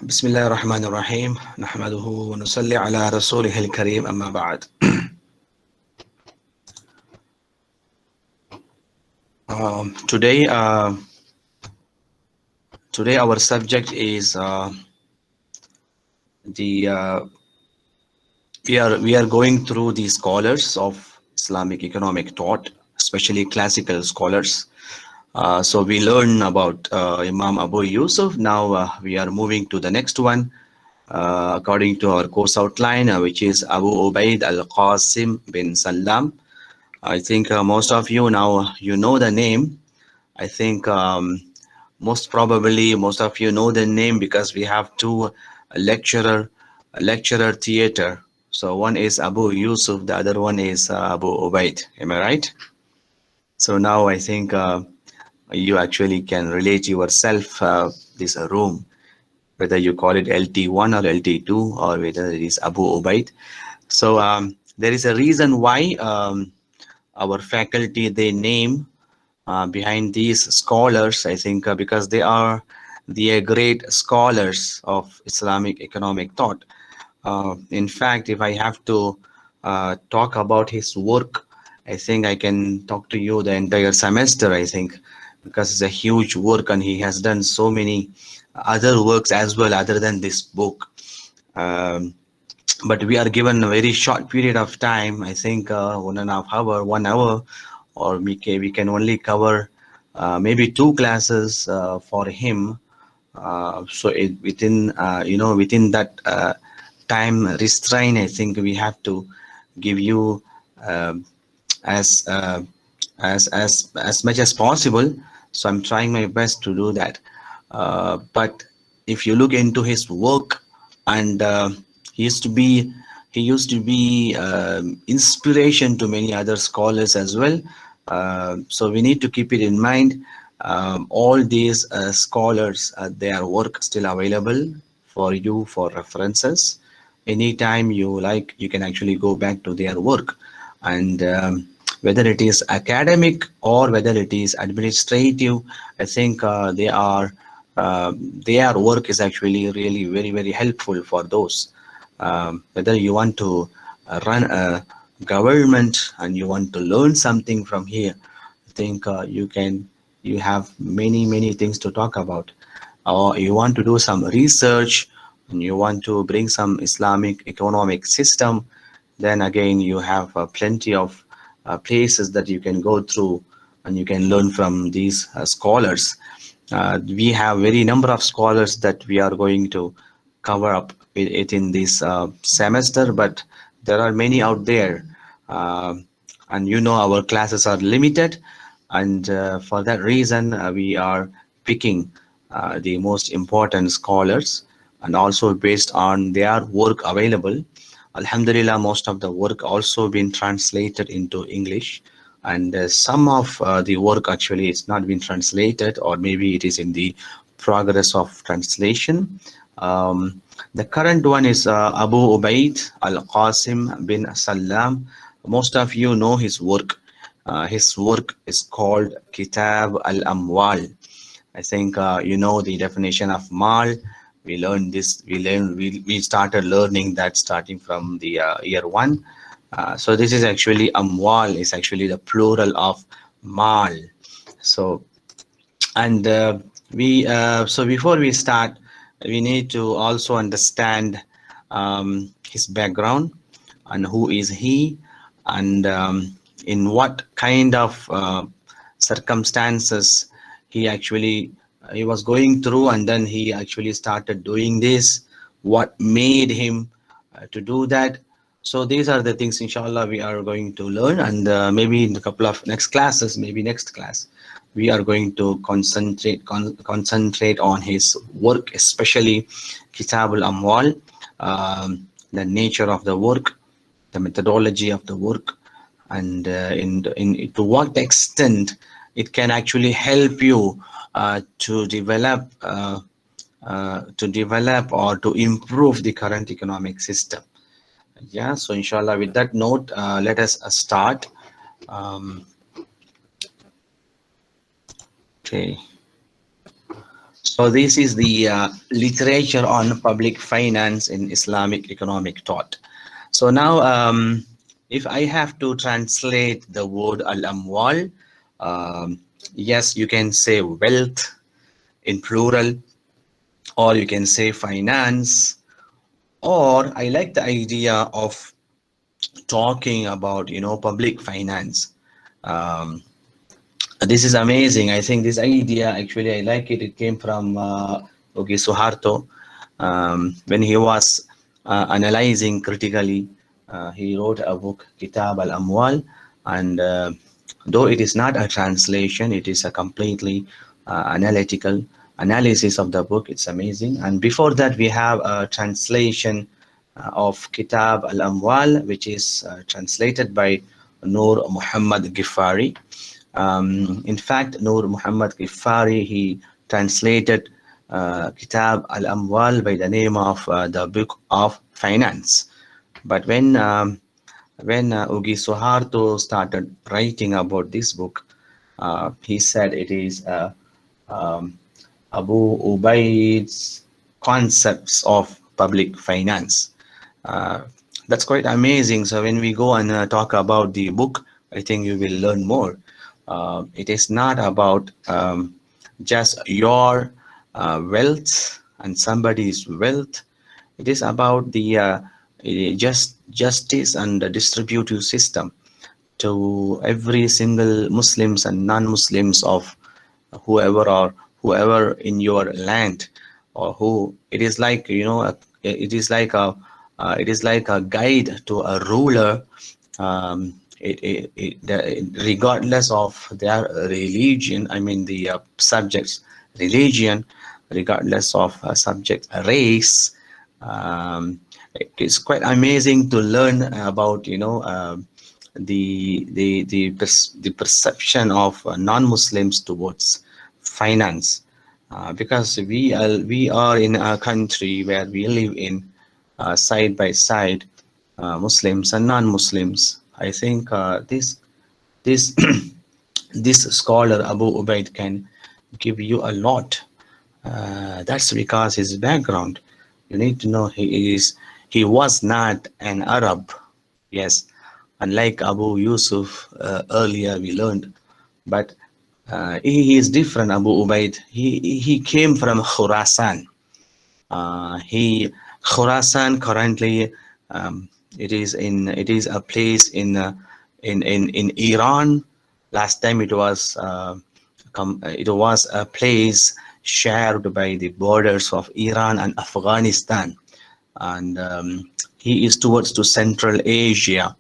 بسم الله الرحمن الرحيم نحمده ونصلي على رسوله الكريم أما بعد. Today, our subject is the we are going through the scholars of Islamic economic thought, especially classical scholars. So we learn about Imam Abu Yusuf. Now we are moving to the next one. According to our course outline, which is Abu Ubaid al-Qasim bin Sallam. I think most of you now you know the name. I think most probably most of you know the name because we have two lecturer theater. So one is Abu Yusuf, the other one is Abu Ubaid. Am I right? So now I think you actually can relate yourself this room, whether you call it LT1 or LT2 or whether it is Abu Ubaid. So there is a reason why our faculty they name behind these scholars. I think because they are the great scholars of Islamic economic thought. In fact, if I have to talk about his work, I think I can talk to you the entire semester, I think, because it's a huge work and he has done so many other works as well other than this book. Um, but we are given a very short period of time. I think 1.5 hour, 1 hour, or we can only cover maybe two classes for him. So within within that time restraint, I think we have to give you um as as much as possible. So I'm trying my best to do that. But if you look into his work, and he used to be he used to be inspiration to many other scholars as well. So we need to keep it in mind. All these scholars, their work still available for you for references. Anytime you like, you can actually go back to their work, and whether it is academic or whether it is administrative, I think their work is actually really very helpful for those. Whether you want to run a government and you want to learn something from here, I think you have many things to talk about. Or you want to do some research and you want to bring some Islamic economic system, then again you have plenty of places that you can go through and you can learn from these scholars. We have very number of scholars that we are going to cover up it in this semester, but there are many out there. And our classes are limited, and for that reason we are picking the most important scholars, and also based on their work available. Alhamdulillah, most of the work also been translated into English, and some of the work actually it's not been translated, or maybe it is in the progress of translation. The current one is Abu Ubaid al-Qasim bin Sallam. Most of you know his work. His work is called Kitab al-Amwal. I think you know the definition of mal. We started learning that starting from the year one. So this is actually Amwal is actually the plural of mal. So and we so before we start, we need to also understand his background and who is he, and in what kind of circumstances he was going through, and then he actually started doing this, what made him to do that. So these are the things inshallah we are going to learn, and maybe in a couple of next classes, maybe next class, we are going to concentrate on his work, especially Kitab al-Amwal, the nature of the work, the methodology of the work, and in to what extent it can actually help you to develop or to improve the current economic system. Yeah, so inshallah with that note, let us start. um, okay, So this is the literature on public finance in Islamic economic thought. So now, if I have to translate the word al-amwal, yes, you can say wealth in plural, or you can say finance, or I like the idea of talking about, public finance. Um, this is amazing. I think this idea, actually, I like it. It came from Ogi Suharto. When he was analyzing critically, he wrote a book, Kitab al-Amwal, and though it is not a translation, it is a completely analytical analysis of the book. It's amazing. And before that, we have a translation of Kitab al-Amwal, which is translated by Noor Muhammad Gifari. In fact, Noor Muhammad Gifari, he translated Kitab al-Amwal by the name of the Book of Finance. But when Ugi Suharto started writing about this book, he said it is um, Abu Ubaid's concepts of public finance. Uh, that's quite amazing. So when we go and talk about the book, I think you will learn more. It is not about just your wealth and somebody's wealth. It is about the justice and the distributive system to every single Muslims and non-Muslims of whoever in your land, or who it is like, it is like a guide to a ruler. Regardless of their religion, I mean the subject's religion, regardless of subject race. It's quite amazing to learn about, the perception of non-Muslims towards finance, because we are in a country where we live in side by side, Muslims and non-Muslims. I think this this scholar Abu Ubaid can give you a lot. That's because his background. You need to know he was not an Arab. Yes, unlike Abu Yusuf earlier we learned, but he is different. Abu Ubaid, he came from Khurasan. He Khurasan currently, it is a place in Iran. Last time it was a place shared by the borders of Iran and Afghanistan, and he is towards to Central Asia,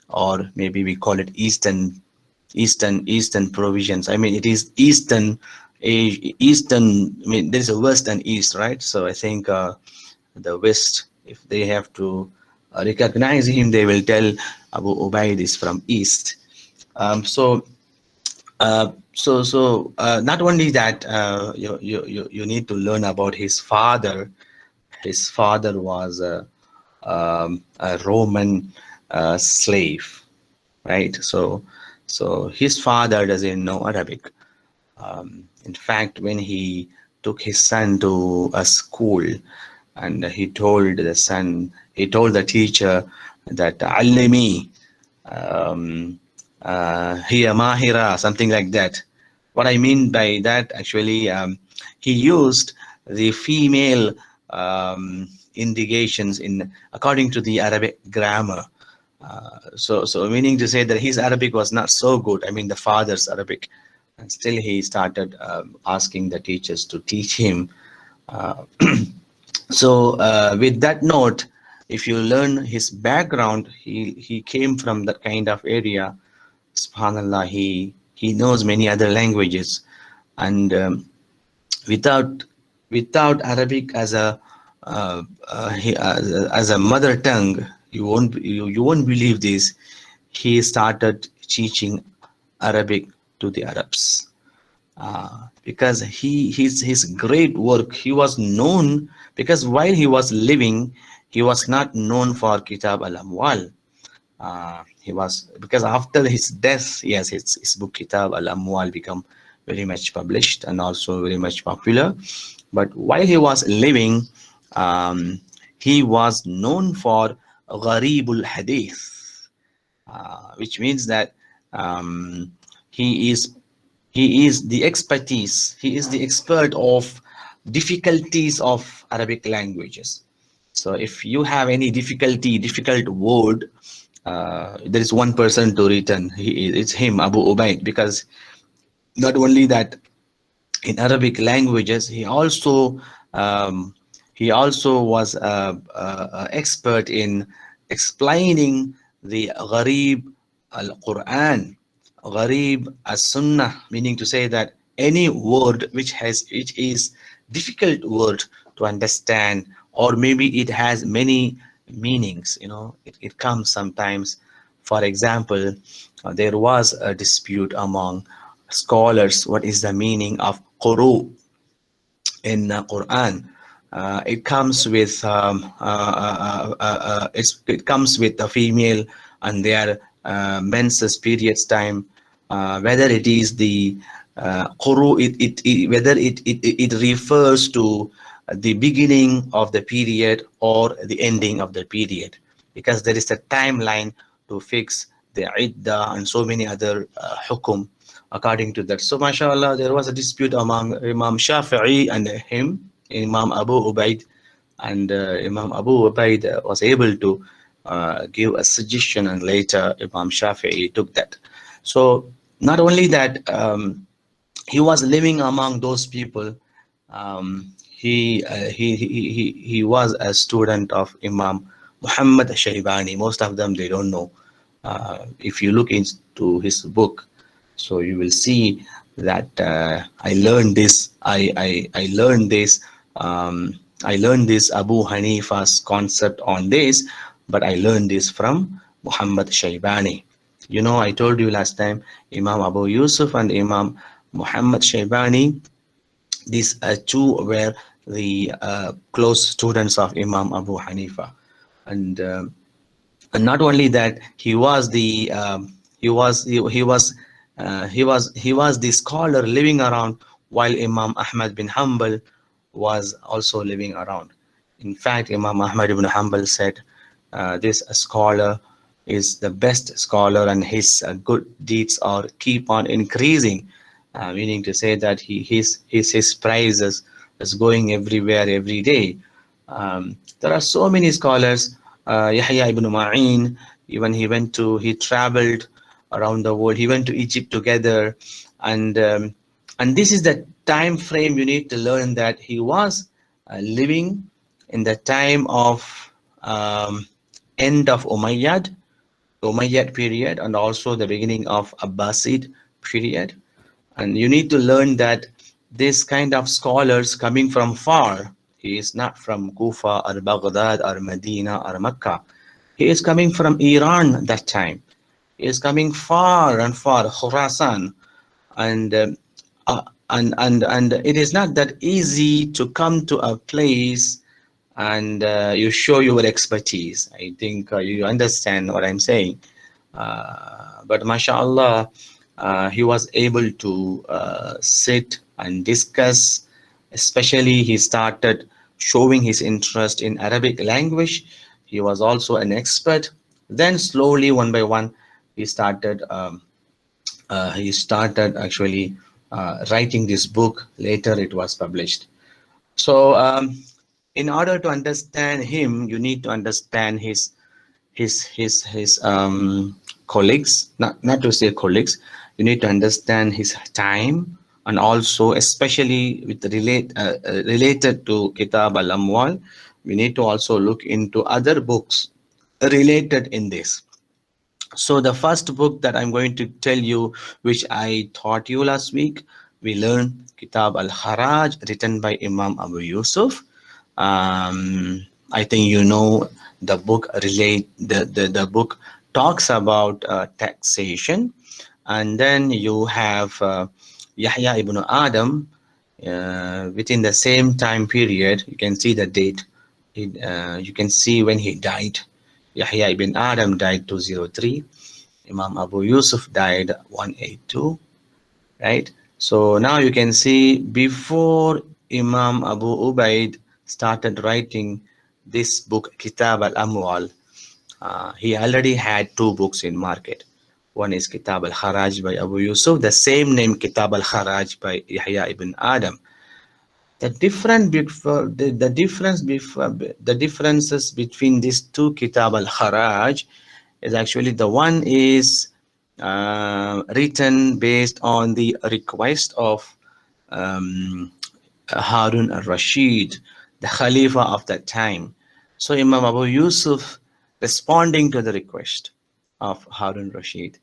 or maybe we call it Eastern provisions. I mean, it is Eastern. I mean, there is a West and East, right? So I think the West, if they have to recognize him, they will tell Abu Ubaid is from East. Not only that, you need to learn about his father. His father was a Roman slave, right? So his father doesn't know Arabic. In fact, when he took his son to a school, and he told the teacher that "Allimi, hiya mahira," something like that. What I mean by that, actually, he used the female indications in according to the Arabic grammar. So meaning to say that his Arabic was not so good. I mean, the father's Arabic, and still he started asking the teachers to teach him. Uh, with that note, if you learn his background, he came from that kind of area. Subhanallah, he knows many other languages, and without Arabic as a as a mother tongue, you won't believe this. He started teaching Arabic to the Arabs, because his great work. He was known because while he was living, he was not known for Kitab al-Amwal. He was, because after his death, yes, his book Kitab al-Amwal become very much published and also very much popular. But while he was living, um, he was known for Gharibul Hadith, which means that um, he is he is the expertise, he is the expert of difficulties of Arabic languages. So if you have any difficult word, there is one person to return. It's him, Abu Ubaid, because not only that, in Arabic languages, um, he also was a expert in explaining the Gharib al-Quran, Gharib as-Sunnah, meaning to say that any word which is difficult word to understand, or maybe it has many meanings. It comes sometimes. For example, there was a dispute among scholars what is the meaning of quru in Quran. It comes with it comes with a female and their menses periods time. Whether it is the quru, whether it refers to the beginning of the period or the ending of the period, because there is a timeline to fix the iddah and so many other hukum according to that. So, mashallah, there was a dispute among Imam Shafi'i and him, Imam Abu Ubaid, and Imam Abu Ubaid was able to give a suggestion, and later Imam Shafi'i took that. So, not only that, he was living among those people. He was a student of Imam Muhammad Shaybani. Most of them they don't know. If you look into his book, so you will see that I learned this. I learned this. I learned this Abu Hanifa's concept on this, but I learned this from Muhammad Shaybani. I told you last time, Imam Abu Yusuf and Imam Muhammad Shaybani, these two were the close students of Imam Abu Hanifa, and not only that, he was the he was the scholar living around while Imam Ahmad bin Hanbal was also living around. In fact, Imam Ahmad ibn Hanbal said, this scholar is the best scholar, and his good deeds are keep on increasing, meaning to say that his praises is going everywhere every day. There are so many scholars. Yahya ibn Ma'in, even he traveled around the world. He went to Egypt together, and this is the time frame you need to learn that he was living in the time of um, end of Umayyad period, and also the beginning of Abbasid period. And you need to learn that this kind of scholars coming from far, he is not from Kufa or Baghdad or Medina or Mecca. He is coming from Iran that time. He is coming far and far, Khurasan, and and it is not that easy to come to a place and you show your expertise. I think you understand what I'm saying. But mashallah, he was able to sit and discuss. Especially, he started showing his interest in Arabic language. He was also an expert. Then slowly, one by one, he started actually writing this book. Later, it was published. So, in order to understand him, you need to understand his colleagues. Not to say colleagues. You need to understand his time, and also especially with related to Kitab al-Amwal, we need to also look into other books related in this. So the first book that I'm going to tell you, which I taught you last week, we learned Kitab al-Kharaj, written by Imam Abu Yusuf. I think you know the book the book talks about taxation, and then you have Yahya ibn Adam. Within the same time period, you can see the date. You can see when he died. Yahya ibn Adam died 203. Imam Abu Yusuf died 182, right? So now you can see before Imam Abu Ubaid started writing this book Kitab al-Amwal, he already had two books in market. One is Kitab al-Kharaj by Abu Yusuf, the same name Kitab al-Kharaj by Yahya ibn Adam. The differences between these two Kitab al-Kharaj is actually the one is written based on the request of um, Harun al-Rashid, the Khalifa of that time. So Imam Abu Yusuf responding to the request of Harun Rashid.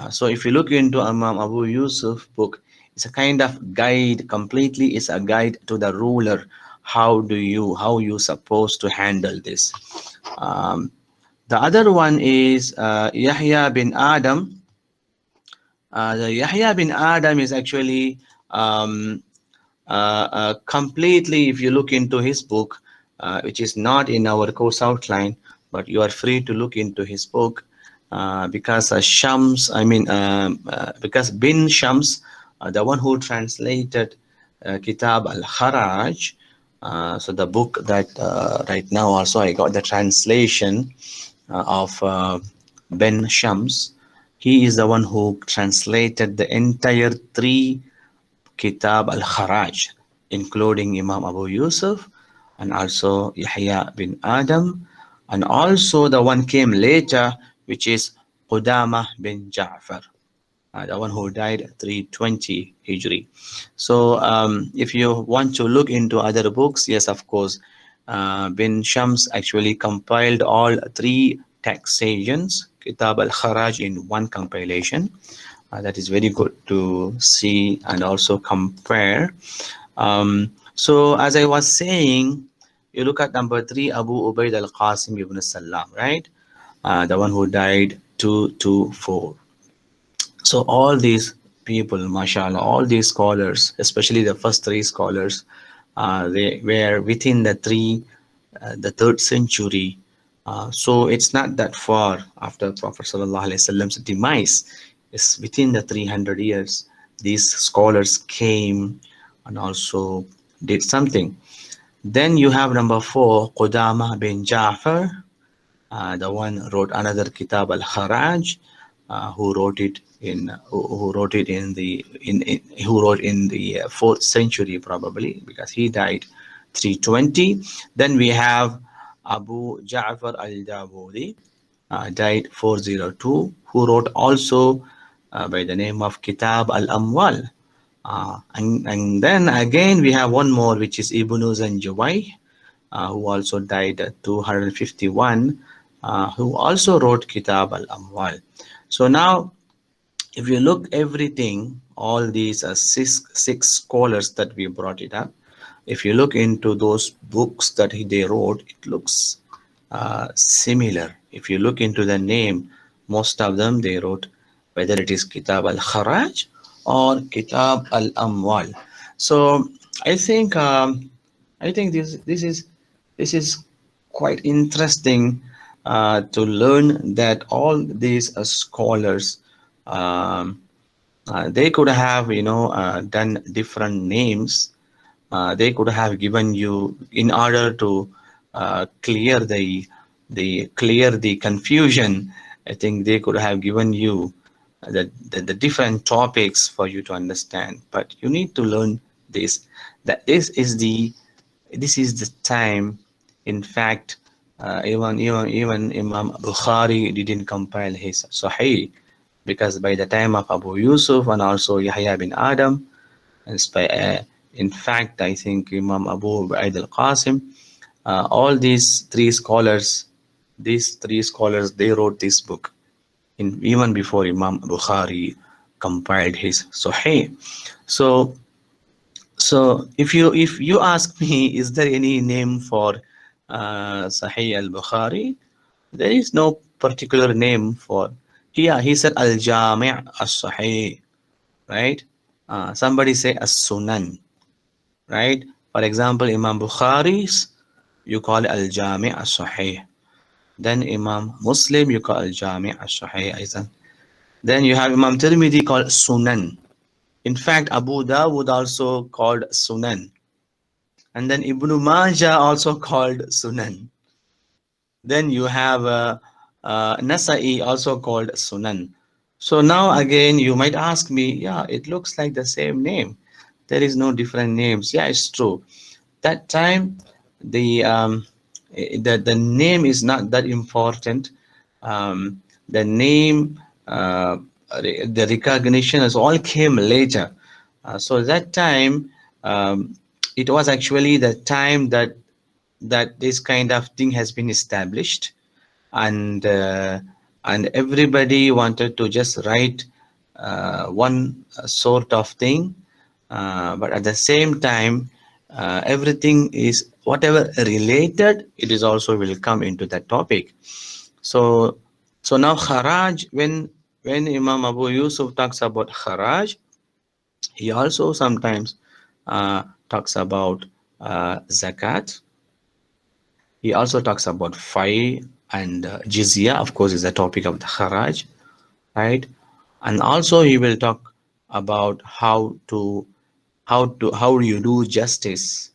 So if you look into Imam Abu Yusuf book, it's a kind of guide, completely is a guide to the ruler. How you supposed to handle this. Um, the other one is Yahya bin Adam. The Yahya bin Adam is actually completely, if you look into his book, which is not in our course outline, but you are free to look into his book because Shams, because bin Shams, the one who translated Kitab al-Kharaj, so the book that right now also I got the translation of Ben Shams. He is the one who translated the entire three Kitab al-Kharaj, including Imam Abu Yusuf and also Yahya bin Adam, and also the one came later, which is Qudamah bin Ja'far, the one who died 320 Hijri. So if you want to look into other books, yes, of course, bin Shams actually compiled all three taxations, Kitab al-Kharaj, in one compilation. That is very good to see and also compare. So as I was saying, you look at number three, Abu Ubaid al-Qasim ibn Sallam, right? The one who died 224. So all these people, mashallah, all these scholars, especially the first three scholars, they were within the third century. So it's not that far after Prophet Sallallahu Alaihi Wasallam's demise. It's within the 300 years. These scholars came and also did something. Then you have number four, Qudama bin Ja'far, the one wrote another Kitab al-Kharaj, who wrote it in the who wrote in the fourth century probably because he died 320. Then we have Abu Ja'far al-Dawudi, died 402, who wrote also by the name of Kitab al-Amwal. And then again we have one more which is Ibn Zanjawai, who also died at 251, who also wrote Kitab al-Amwal. So now, if you look everything, all these six scholars that we brought it up, if you look into those books that they wrote, it looks similar. If you look into the name, most of them they wrote whether it is Kitab al-Kharaj or Kitab al-Amwal. So I think this is quite interesting to learn that all these scholars, um, they could have done different names. They could have given you in order to clear the confusion. I think they could have given you the different topics for you to understand. But you need to learn this. That this is the time. In fact, even Imam Bukhari didn't compile his Sahih because by the time of Abu Yusuf and also Yahya bin Adam, in fact, I think Imam Abu Ubaid al-Qasim, these three scholars, they wrote this book even before Imam Bukhari compiled his Sahih. So if you ask me, is there any name for Sahih al-Bukhari? There is no particular name for. Here he said al-Jami' as-Sahih, right? Somebody say as-Sunan, right? For example, Imam Bukhari's, you call it al-Jami' as-Sahih. Then Imam Muslim, you call al-Jami' as-Sahih. Then you have Imam Tirmidhi called Sunan. In fact, Abu Dawud also called Sunan, and then Ibn Majah also called Sunan. Then you have Nasa'i also called Sunan. So now again, you might ask me, yeah, it looks like the same name. There is no different names. Yeah, it's true. That time, the the name is not that important. The name, the recognition is all came later. So that time, um, it was actually the time that this kind of thing has been established, and everybody wanted to just write one sort of thing, but at the same time, everything is whatever related, it is also will come into that topic. So now kharaj, when Imam Abu Yusuf talks about kharaj, he also sometimes talks about zakat. He also talks about fai and jizya, of course, is the topic of the kharaj, right? And also he will talk about how you do justice.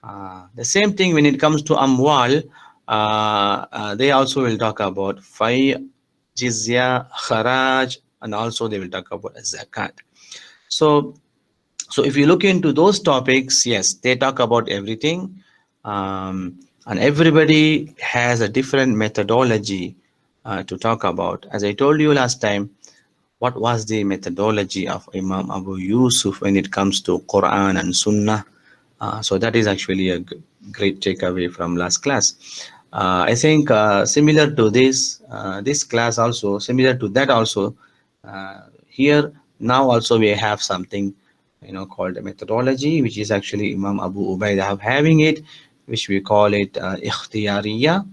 The same thing when it comes to amwal, they also will talk about fai, jizya, kharaj, and also they will talk about zakat. So if you look into those topics, yes, they talk about everything, and everybody has a different methodology to talk about. As I told you last time, what was the methodology of Imam Abu Yusuf when it comes to Quran and Sunnah? So that is actually a great takeaway from last class. I think similar to this class also, similar to that also, here now also we have something, called a methodology, which is actually Imam Abu Ubaid having it, which we call it ikhtiyariya.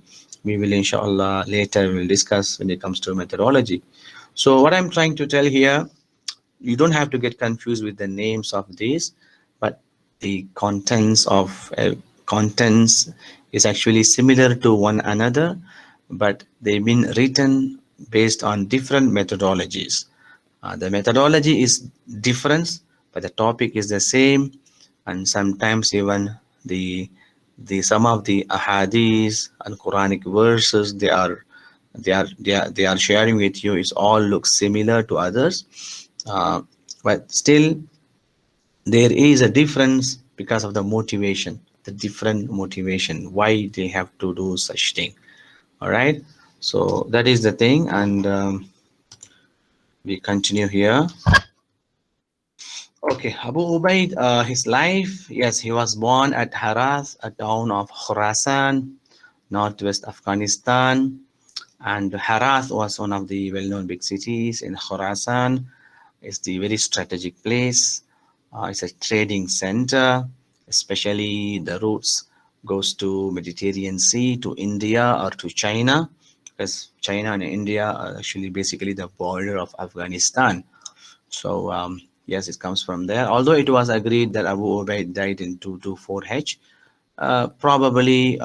We will inshallah later we will discuss when it comes to methodology. So what I'm trying to tell here, you don't have to get confused with the names of these, but the contents is actually similar to one another, but they've been written based on different methodologies. The methodology is different, but the topic is the same, and sometimes even the some of the ahadith and Quranic verses they are sharing with you is all looks similar to others, uh, but still there is a difference because of the motivation, the different motivation why they have to do such thing. All right, so that is the thing, and we continue here. Okay, Abu Ubaid, his life, yes, he was born at Harath, a town of Khorasan, northwest Afghanistan. And Harath was one of the well-known big cities in Khorasan. It's the very strategic place. It's a trading center, especially the routes goes to Mediterranean Sea, to India or to China, because China and India are actually basically the border of Afghanistan. So yes, it comes from there. Although it was agreed that Abu Ubaid died in 224 H, probably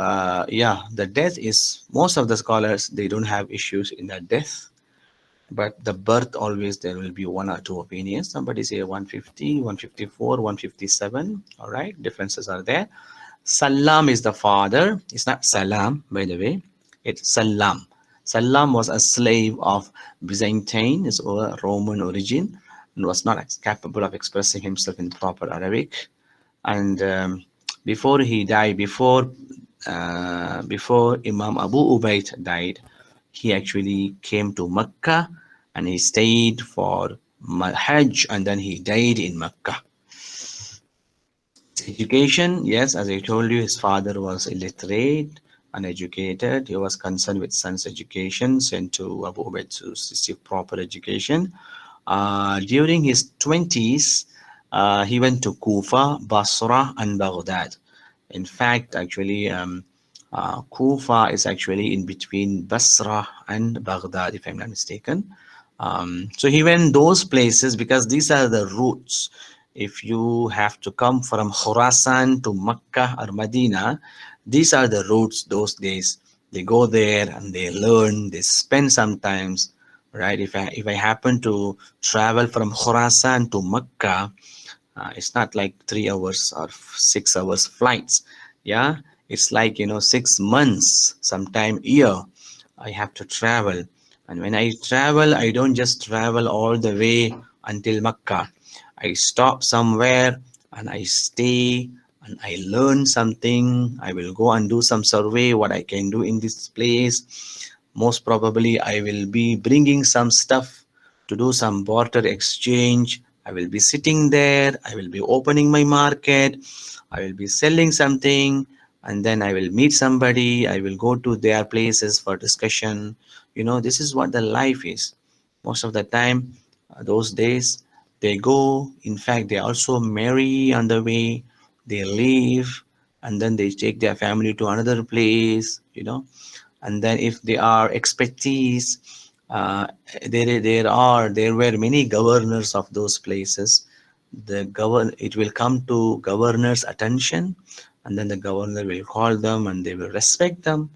yeah, the death is, most of the scholars they don't have issues in the death, but the birth always there will be one or two opinions. Somebody say 150, 154, 157. All right, differences are there. Sallam is the father. It's not Salam, by the way. It's Sallam. Sallam was a slave of Byzantine, is a Roman origin, and was not capable of expressing himself in proper Arabic. And before he died, before Imam Abu Ubaid died, he actually came to Mecca and he stayed for Hajj, and then he died in Mecca. Education, yes, as I told you, his father was illiterate, uneducated. He was concerned with son's education, sent to Abu Ubaid to receive proper education. During his 20s, he went to Kufa, Basra, and Baghdad. In fact, actually, Kufa is actually in between Basra and Baghdad, if I'm not mistaken. So he went those places because these are the routes. If you have to come from Khurasan to Mecca or Medina, these are the routes those days. They go there and they learn, they spend some times, right? If I happen to travel from Khurasan to Mecca, it's not like 3 hours or 6 hours flights. Yeah, it's like 6 months, sometime year. I have to travel, and when I travel, I don't just travel all the way until Mecca. I stop somewhere and I stay and I learn something. I will go and do some survey what I can do in this place. Most probably, I will be bringing some stuff to do some barter exchange. I will be sitting there, I will be opening my market, I will be selling something, and then I will meet somebody, I will go to their places for discussion. This is what the life is. Most of the time, those days, they go, in fact, they also marry on the way, they leave, and then they take their family to another place. And then if they are expertise, uh, there were many governors of those places. It will come to governor's attention, and then the governor will call them and they will respect them,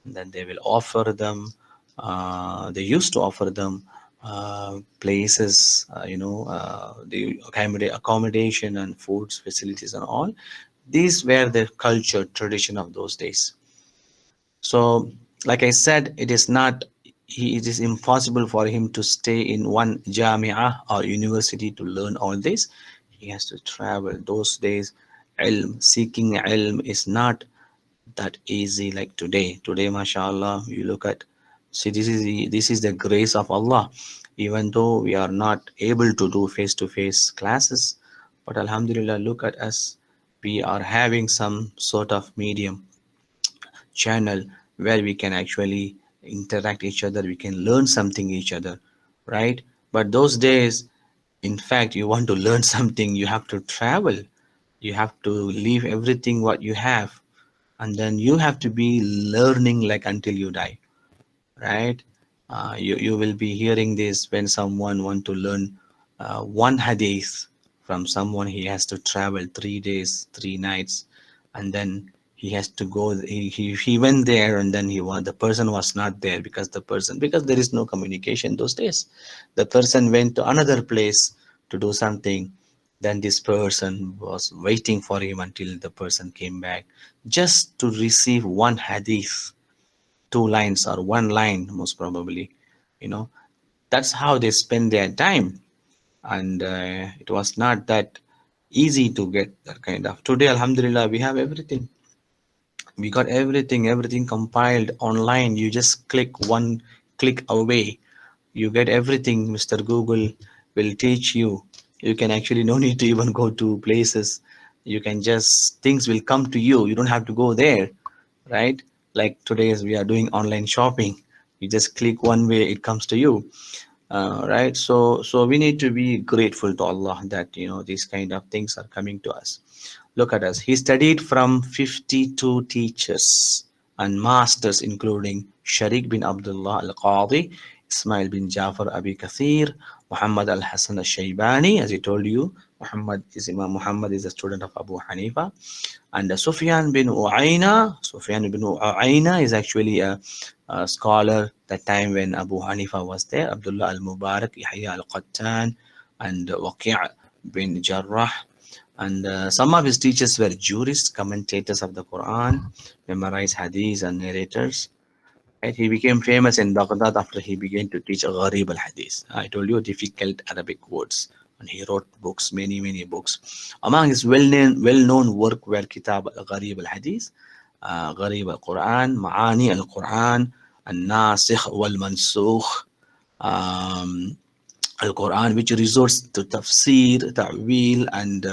and then they will offer them, they used to offer them places, the accommodation and foods facilities and all. These were the culture tradition of those days. So, like I said, it is impossible for him to stay in one jamia or university to learn all this. He has to travel. Those days, seeking ilm is not that easy like today. Today, mashallah, you look at, see, this is the grace of Allah. Even though we are not able to do face-to-face classes, but Alhamdulillah, look at us. We are having some sort of medium channel where we can actually interact each other, we can learn something each other, right? But those days, in fact, you want to learn something, you have to travel, you have to leave everything what you have, and then you have to be learning like until you die, right? You will be hearing this when someone want to learn one hadith from someone. He has to travel 3 days, 3 nights, and then he has to go. He went there, and then the person was not there because there is no communication those days. The person went to another place to do something. Then this person was waiting for him until the person came back just to receive one hadith, 2 lines or one line, most probably. you know that's how they spend their time. And it was not that easy to get that kind of. Today, alhamdulillah, we have everything. We got everything compiled online. You just click one click away, you get everything. Mr. Google will teach you. You can actually no need to even go to places. You can just, things will come to you, you don't have to go there, right? Like today as we are doing online shopping, you just click one way, it comes to you. Right, so we need to be grateful to Allah that these kind of things are coming to us. Look at us. He studied from 52 teachers and masters, including Sharik bin Abdullah al-Qadi, Ismail bin Jafar Abi Kathir, Muhammad al-Hasan al-Shaybani. As I told you, Imam Muhammad is a student of Abu Hanifa. And Sufyan bin Uayna is actually a scholar that time when Abu Hanifa was there. Abdullah al-Mubarak, Yahya al-Qattan, and Waqi' bin Jarrah. And some of his teachers were jurists, commentators of the Quran, memorized hadiths and narrators. Right? He became famous in Baghdad after he began to teach Gharib al-Hadith. I told you difficult Arabic words. And he wrote books, many books. Among his well-known work were Kitab al-Gharib al-Hadith, Gharib al-Quran, Ma'ani al-Quran, Al-Nasikh wal-Mansukh, um, al-Quran, which resorts to tafsir, ta'wil, and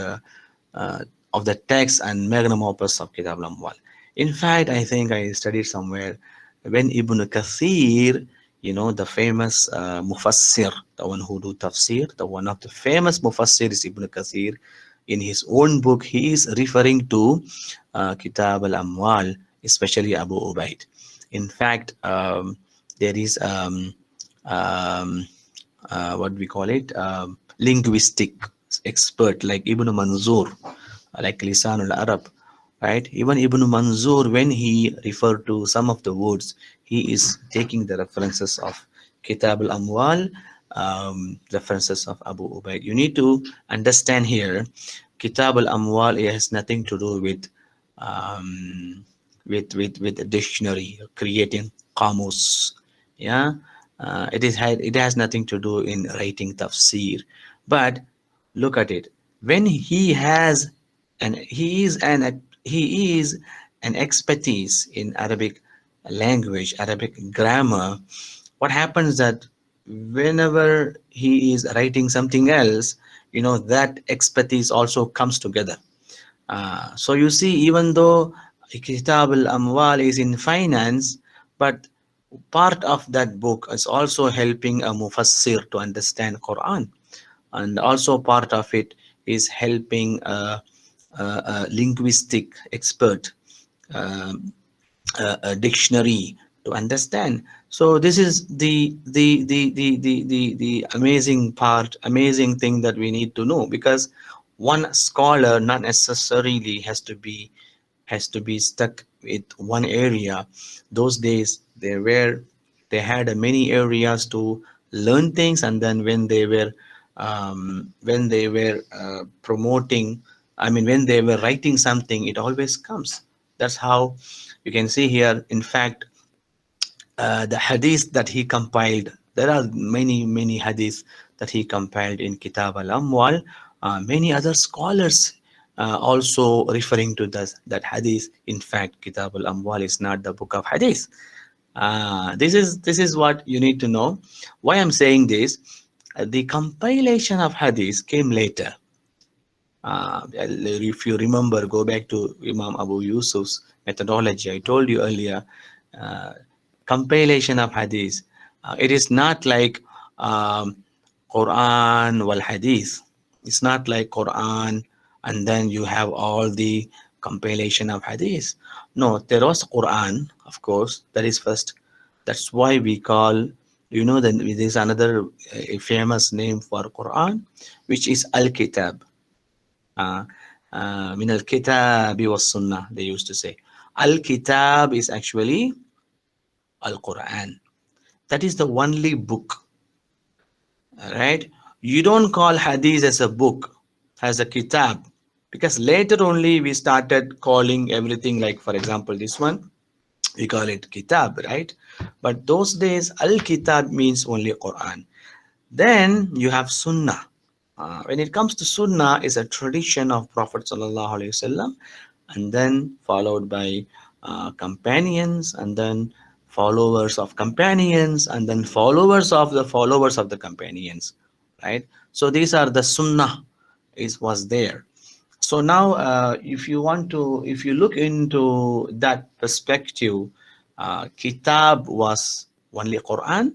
of the text and magnum opus of Kitab al-Amwal. In fact, I think I studied somewhere when Ibn Kathir, the famous Mufassir, the one who do tafsir, the one of the famous Mufassir is Ibn Kathir. In his own book, he is referring to Kitab al-Amwal, especially Abu Ubaid. In fact, there is um, what we call it, linguistic expert like Ibn Manzur, like Lisan al-Arab, right? Even Ibn Manzur, when he referred to some of the words, he is taking the references of Kitab al-Amwal, references of Abu Ubaid. You need to understand here, Kitab al-Amwal has nothing to do with um, with a dictionary, creating qamus. Yeah, it has nothing to do in writing tafsir. But look at it. When he is an expertise in Arabic language, Arabic grammar. What happens that whenever he is writing something else, that expertise also comes together. So you see, even though Kitab al-Amwal is in finance, but part of that book is also helping a mufassir to understand Quran, and also part of it is helping a linguistic expert, um, a dictionary to understand. So this is the amazing part, amazing thing that we need to know, because one scholar not necessarily has to be stuck with one area. Those days they had many areas to learn things, and then when they were promoting, I mean, when they were writing something, it always comes. That's how you can see here. In fact, the hadith that he compiled, there are many hadith that he compiled in Kitab al-Amwal. Many other scholars also referring to that hadith. In fact, Kitab al-Amwal is not the book of hadith. This is what you need to know. Why I'm saying this, the compilation of hadith came later. If you remember, go back to Imam Abu Yusuf's methodology. I told you earlier, uh, compilation of hadith. It is not like Quran wal hadith. It's not like Quran and then you have all the compilation of hadith. No, there was Quran, of course. That is first. That's why we call, that there is another famous name for Quran, which is Al-Kitab. uh, min al-kitabi was sunnah, they used to say. Al-kitab is actually al-Quran. That is the only book, right? You don't call hadith as a book, as a kitab, because later only we started calling everything, like for example this one, we call it kitab, right? But those days al-kitab means only Quran. Then you have Sunnah. When it comes to Sunnah, is a tradition of Prophet Sallallahu Alaihi Wasallam, and then followed by companions, and then followers of companions, and then followers of the companions, right? So these are the Sunnah is was there. So now, if you look into that perspective, Kitab was only Quran,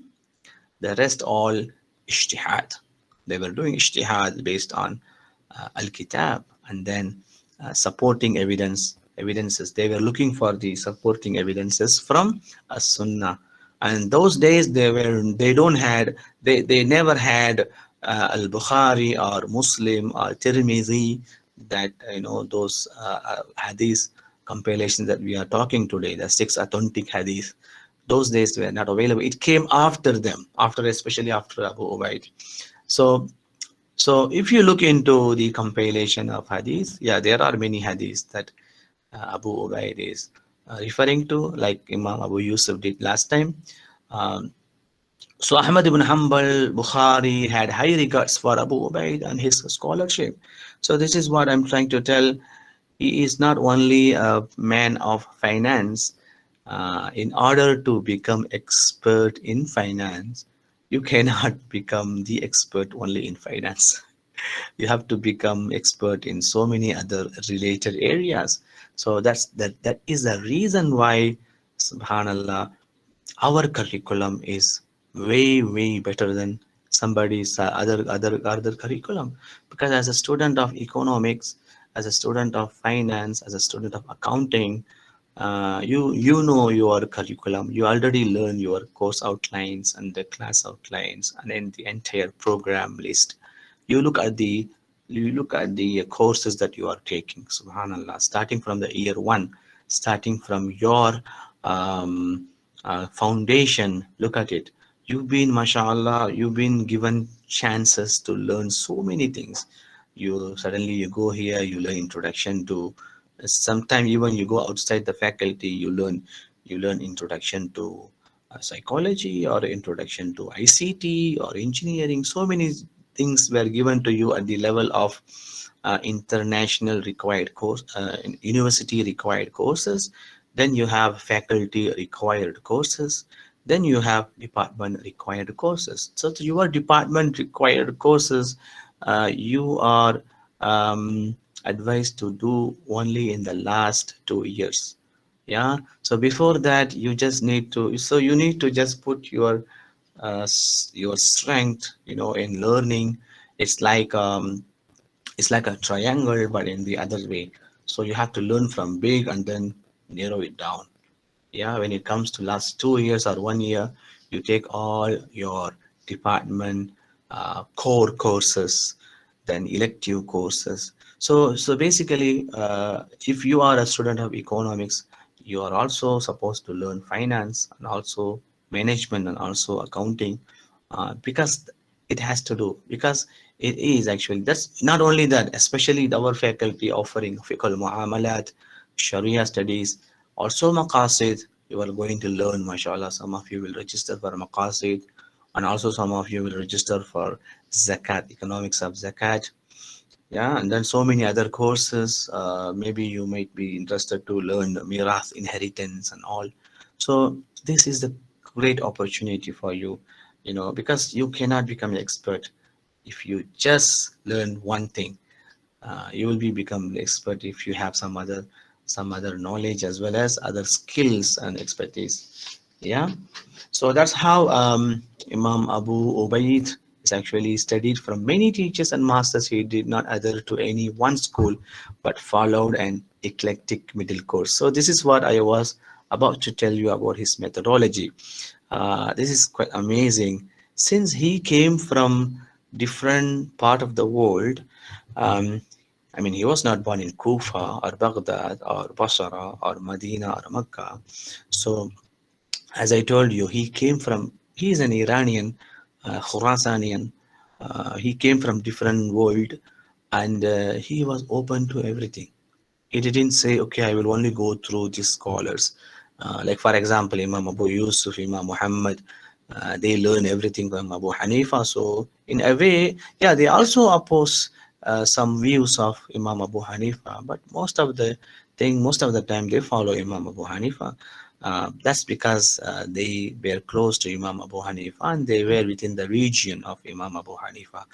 the rest all ijtihad. They were doing ijtihad based on al-kitab, and then supporting evidences. They were looking for the supporting evidences from a sunnah. And those days they never had al-Bukhari or Muslim or Tirmidhi, that those hadith compilations that we are talking today, the six authentic hadith. Those days were not available. It came after them, especially after Abu Ubaid. So if you look into the compilation of hadith, yeah, there are many hadiths that Abu Ubaid is referring to, like Imam Abu Yusuf did last time. Um, so Ahmad ibn Hanbal, Bukhari had high regards for Abu Ubaid and his scholarship. So this is what I'm trying to tell. He is not only a man of finance. In order to become expert in finance, you cannot become the expert only in finance. You have to become expert in so many other related areas. So that is the reason why, subhanallah, our curriculum is way better than somebody's other curriculum. Because as a student of economics, as a student of finance, as a student of accounting, you know your curriculum. You already learn your course outlines and the class outlines and then the entire program list. You look at the courses that you are taking, subhanallah, starting from the year one, starting from your foundation. Look at it. you've been, mashallah, you've been given chances to learn so many things. You suddenly you go here, you learn introduction to, sometimes even you go outside the faculty, you learn introduction to psychology, or introduction to ICT or engineering. So many things were given to you at the level of international required course, university required courses. Then you have faculty required courses. Then you have department required courses. So to your department required courses, you are advised to do only in the last 2 years. Yeah. So before that, you just need to. So you need to just put your strength, in learning. It's like it's like a triangle, but in the other way. So you have to learn from big and then narrow it down. Yeah, when it comes to last 2 years or 1 year, you take all your department core courses, then elective courses. So basically, if you are a student of economics, you are also supposed to learn finance and also management and also accounting, because it has to do, because it is actually, that's not only that, especially our faculty offering fiqh al-Muamalat, Sharia studies, also maqasid. You are going to learn, mashallah, some of you will register for maqasid, and also some of you will register for zakat, economics of zakat. Yeah, and then so many other courses. Maybe you might be interested to learn mirath, inheritance, and all. So this is the great opportunity for you, because you cannot become an expert if you just learn one thing. You will be become expert if you have some other knowledge as well as other skills and expertise. Yeah. So that's how Imam Abu Ubaid is actually studied from many teachers and masters. He did not adhere to any one school, but followed an eclectic middle course. So this is what I was about to tell you about his methodology. This is quite amazing. Since he came from different part of the world, um, I mean, he was not born in Kufa or Baghdad or Basra or Medina or Mecca. So as I told you, he is an Iranian, Khurasanian. He came from different world, and he was open to everything. He didn't say, okay, I will only go through these scholars. Like for example, Imam Abu Yusuf, Imam Muhammad, they learn everything from Abu Hanifa. So in a way, yeah, they also oppose some views of Imam Abu Hanifa, but most of the time they follow Imam Abu Hanifa. That's because they were close to Imam Abu Hanifa and they were within the region of Imam Abu Hanifa,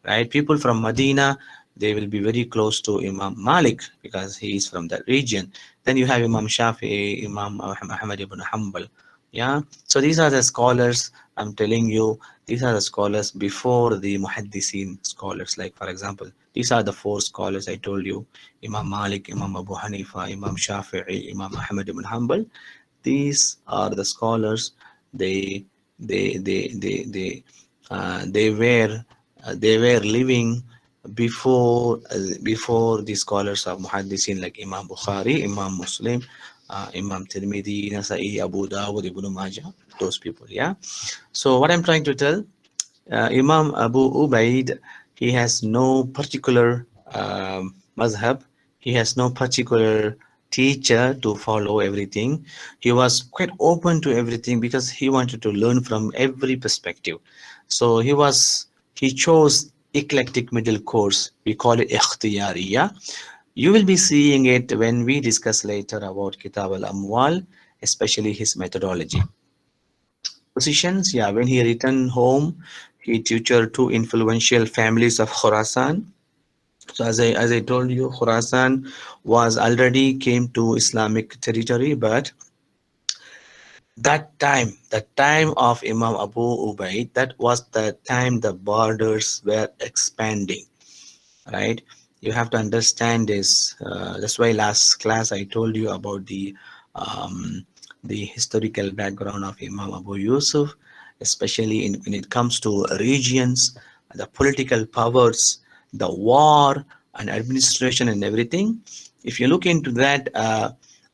right? People from Medina, they will be very close to Imam Malik because he is from that region. Then you have Imam Shafi'i, Imam Ahmad ibn Hanbal. Yeah, so these are the scholars I'm telling you. These are the scholars before the Muhaddisin scholars. Like for example, these are the four scholars I told you: Imam Malik, Imam Abu Hanifa, Imam Shafi'i, Imam Ahmad ibn Hanbal. These are the scholars. They they were living before the scholars of Muhaddisin like Imam Bukhari, Imam Muslim, Imam Tirmidhi, Nasai, Abu Dawud, Ibn Majah, those people. Yeah. So what I'm trying to tell, Imam Abu Ubaid, he has no particular mazhab. He has no particular teacher to follow everything. He was quite open to everything because he wanted to learn from every perspective. So he chose eclectic middle course. We call it ikhtiyariya. You will be seeing it when we discuss later about Kitab al-Amwal, especially his methodology. Positions, yeah, when he returned home, he tutored two influential families of Khorasan. So as I told you, Khorasan was already came to Islamic territory, but the time of Imam Abu Ubaid, that was the time the borders were expanding, right? You have to understand this. That's why last class I told you about the historical background of Imam Abu Yusuf, especially when it comes to regions, the political powers, the war and administration and everything. If you look into that,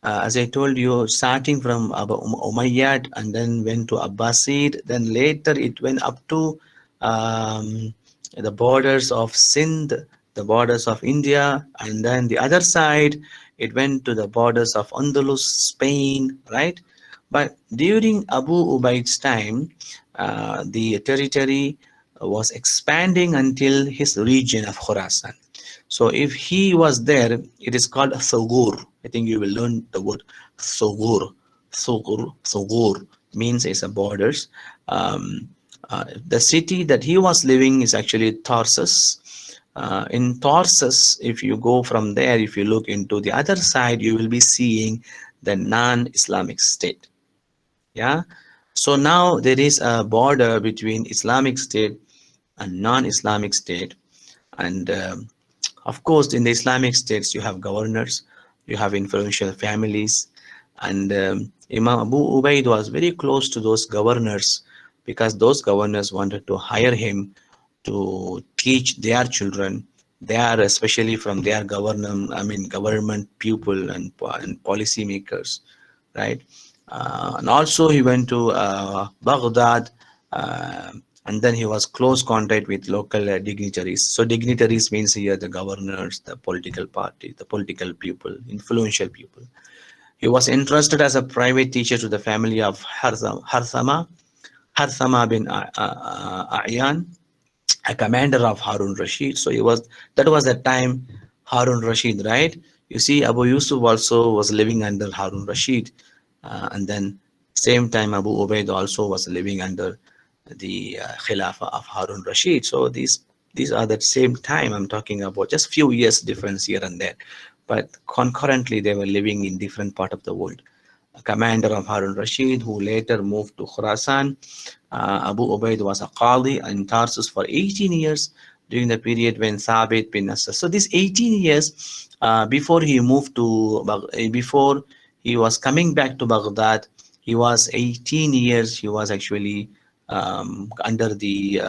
as I told you, starting from Umayyad and then went to Abbasid, then later it went up to um, the borders of Sindh, the borders of India, and then the other side it went to the borders of Andalus, Spain, right? But during Abu Ubaid's time, the territory was expanding until his region of Khorasan. So if he was there, it is called Thogur. I think you will learn the word Thogur. Thogur means it's a borders. The city that he was living is actually Tarsus. In Tarsus, if you go from there, if you look into the other side, you will be seeing the non-Islamic state. Yeah. So now there is a border between Islamic State and non-Islamic state, and of course, in the Islamic states, you have governors, you have influential families, and Imam Abu Ubaid was very close to those governors because those governors wanted to hire him to teach their children. They are especially from their government people and policy makers, right? And also he went to Baghdad, uh, and then he was close contact with local dignitaries. So dignitaries means here the governors, the political party, the political people, influential people. He was entrusted as a private teacher to the family of Harthama bin A'yan, a commander of Harun Rashid. So he was that was the time Harun Rashid, right? You see, Abu Yusuf also was living under Harun Rashid, and then same time Abu Ubaid also was living under the Khilafah of Harun Rashid. So these are the same time I'm talking about, just few years difference here and there, but concurrently they were living in different part of the world. A commander of Harun Rashid who later moved to Khurasan. Abu Ubaid was a Qadi in Tarsus for 18 years during the period when Thabit bin Nasr. So these 18 years before he moved to before he was coming back to Baghdad, he was 18 years. He was actually under the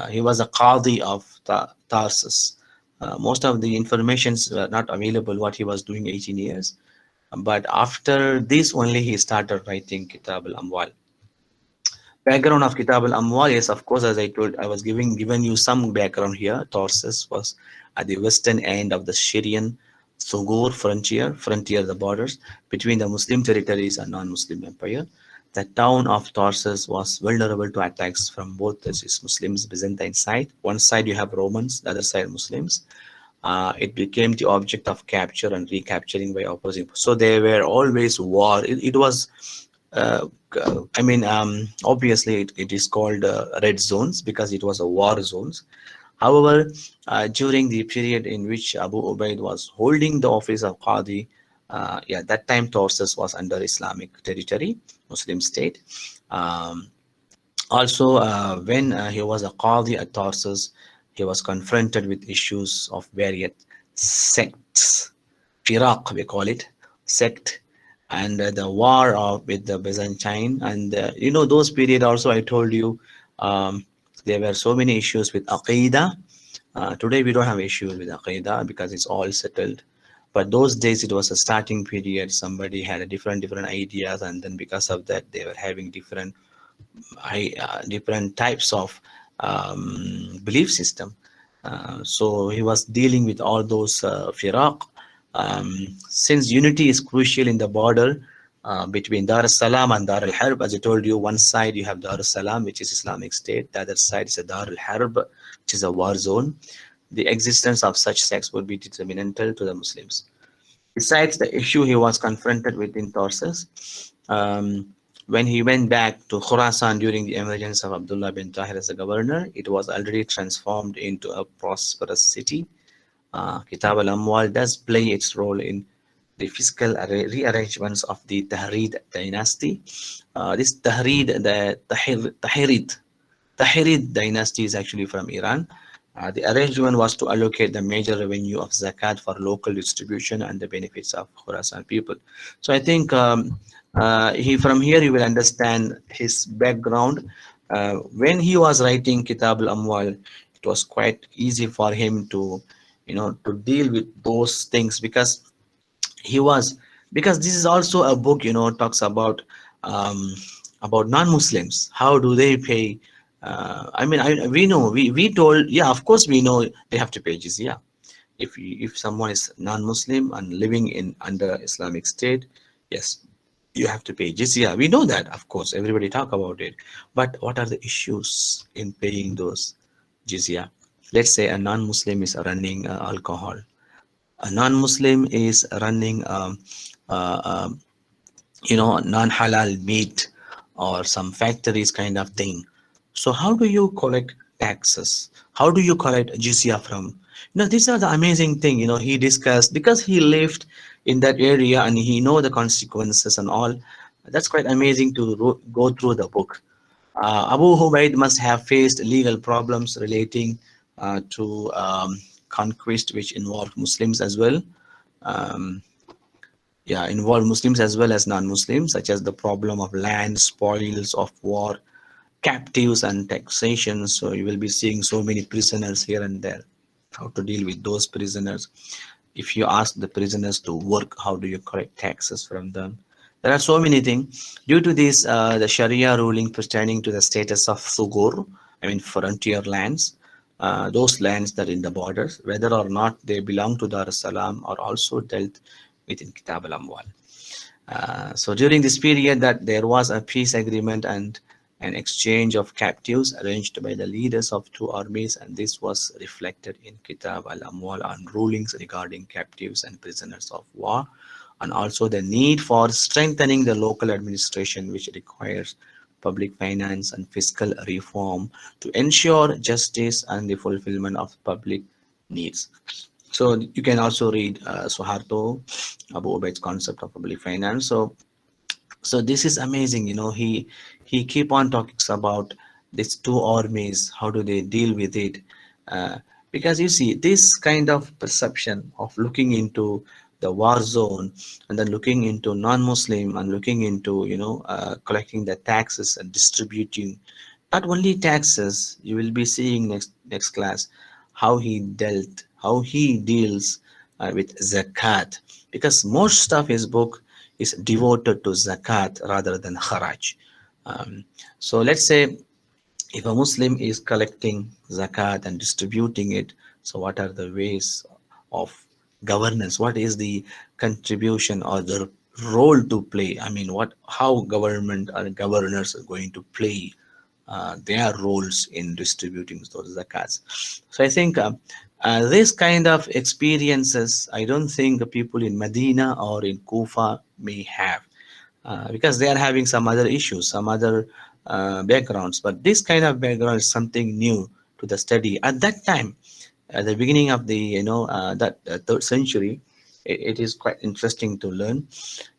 he was a Qadi of Tarsus. Most of the informations were not available what he was doing 18 years. But after this only he started writing Kitab al-Amwal. Background of Kitab al-Amwal, yes, of course, as I told, I was given you some background here. Tarsus was at the western end of the Syrian Sugur frontier, the borders between the Muslim territories and non-Muslim empire. The town of Tarsus was vulnerable to attacks from both the Muslims, Byzantine side. One side you have Romans, the other side Muslims. It became the object of capture and recapturing by opposing. So there were always war. It was, obviously it is called red zones because it was a war zones. However, during the period in which Abu Ubaid was holding the office of Qadi, yeah, that time Tarsus was under Islamic territory, Muslim state. Um, Also, when he was a Qadi at Tarsus, he was confronted with issues of various sects, Firaq we call it, sect, and the war with the Byzantine. And those period also I told you there were so many issues with Aqidah. Today we don't have issues with Aqidah because it's all settled. But those days it was a starting period. Somebody had a different ideas, and then because of that they were having different types of belief system. So he was dealing with all those firaq. Since unity is crucial in the border between Dar es Salaam and Dar al Harb, as I told you, one side you have Dar es Salaam, which is Islamic State, the other side is a Dar al Harb, which is a war zone. The existence of such sects would be detrimental to the Muslims. Besides the issue he was confronted with in Tarsus, when he went back to Khurasan during the emergence of Abdullah bin Tahir as a governor, it was already transformed into a prosperous city. Kitab al-Amwal does play its role in the fiscal rearrangements of the Tahrid dynasty. This Tahirid dynasty is actually from Iran. The arrangement was to allocate the major revenue of zakat for local distribution and the benefits of Khorasan people. So I think he from here you will understand his background. When he was writing Kitab al-Amwal, it was quite easy for him to, to deal with those things because he was because this is also a book, talks um, about non-Muslims. How do they pay? I mean, we know, we told, yeah, of course we know they have to pay jizya. If someone is non-Muslim and living in under Islamic State, yes, you have to pay jizya. We know that, of course, everybody talk about it. But what are the issues in paying those jizya? Let's say a non-Muslim is running alcohol. A non-Muslim is running uh, um, non-halal meat or some factories kind of thing. So how do you collect taxes? How do you collect jizya from? These are the amazing thing, he discussed because he lived in that area and he know the consequences and all. That's quite amazing to go through the book. Abu Ubaid must have faced legal problems relating to conquest, which involved Muslims as well. Um, yeah, involve Muslims as well as non-Muslims, such as the problem of land, spoils of war, captives, and taxation. So you will be seeing so many prisoners here and there. How to deal with those prisoners? If you ask the prisoners to work, how do you collect taxes from them? There are so many things. Due to this, the Sharia ruling pertaining to the status of Thugur, I mean frontier lands, those lands that are in the borders, whether or not they belong to Dar es Salaam, are also dealt with in Kitab al-Amwal. So during this period that there was a peace agreement and an exchange of captives arranged by the leaders of two armies, and this was reflected in Kitab al-Amwal on rulings regarding captives and prisoners of war, and also the need for strengthening the local administration, which requires public finance and fiscal reform to ensure justice and the fulfillment of public needs. So you can also read Suharto Abu Ubaid's concept of public finance. So this is amazing. He keep on talking about these two armies. How do they deal with it? Uh, because you see this kind of perception of looking into the war zone and then looking into non-Muslim and looking into collecting the taxes and distributing not only taxes. You will be seeing next class how he deals with zakat, because most of his book is devoted to zakat rather than kharaj. So let's say if a Muslim is collecting zakat and distributing it, so what are the ways of governance? What is the contribution or the role to play? I mean, how government or governors are going to play their roles in distributing those zakats. So I think this kind of experiences, I don't think people in Medina or in Kufa may have, because they are having some other issues, some other backgrounds. But this kind of background is something new to the study. At that time, at the beginning of the that third century, it is quite interesting to learn.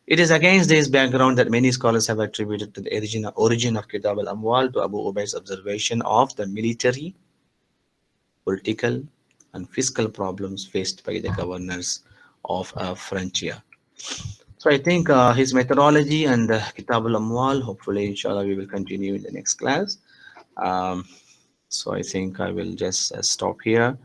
It is against this background that many scholars have attributed to the origin of Kitab al-Amwal to Abu Ubaid's observation of the military, political, and fiscal problems faced by the governors of a frontier. So I think his methodology and Kitab al-Amwal, hopefully, inshallah, we will continue in the next class. Um, so I think I will just stop here.